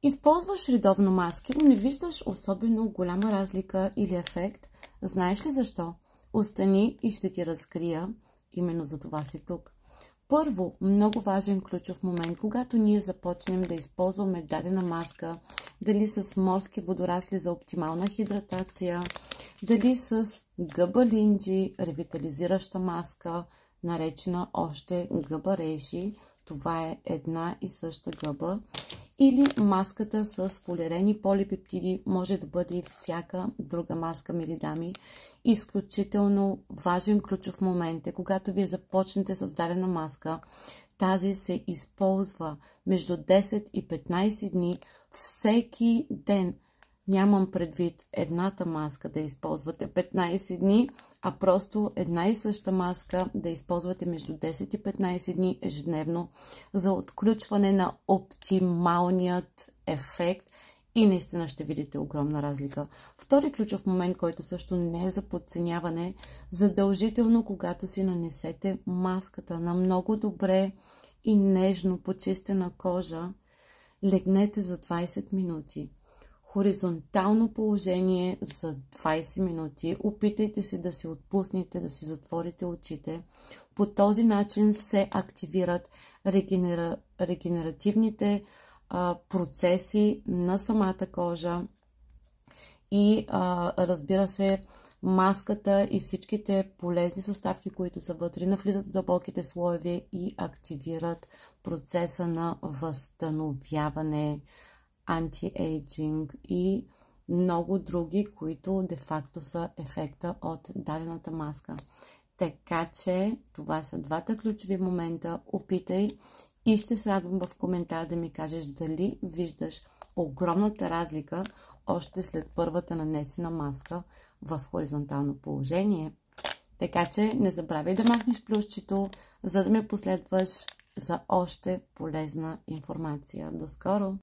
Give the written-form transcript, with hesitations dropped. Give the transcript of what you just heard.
Използваш редовно маски, но не виждаш особено голяма разлика или ефект. Знаеш ли защо? Остани и ще ти разкрия. Именно за това си тук. Първо, много важен ключов момент, когато ние започнем да използваме дадена маска, дали с морски водорасли за оптимална хидратация, дали с гъба-линджи, ревитализираща маска, наречена още гъба рейши, това е една и съща гъба, или маската с полирени полипептиди, може да бъде и всяка друга маска, мили дами. Изключително важен ключов момент е, когато вие започнете с дадена маска, тази се използва между 10 и 15 дни всеки ден. Нямам предвид едната маска да използвате 15 дни, а просто една и съща маска да използвате между 10 и 15 дни ежедневно за отключване на оптималният ефект и наистина ще видите огромна разлика. Втори ключов момент, който също не е за подценяване, задължително когато си нанесете маската на много добре и нежно почистена кожа, легнете за 20 минути. Хоризонтално положение за 20 минути. Опитайте се да се отпуснете, да си затворите очите. По този начин се активират регенеративните процеси на самата кожа и разбира се, маската и всичките полезни съставки, които са вътре, навлизат в дълбоките слоеве и активират процеса на възстановяване, антиейджинг и много други, които де-факто са ефекта от дадената маска. Така че това са двата ключови момента. Опитай и ще се радвам в коментар да ми кажеш дали виждаш огромната разлика още след първата нанесена маска в хоризонтално положение. Така че не забравяй да махнеш плюсчето, за да ме последваш за още полезна информация. До скоро!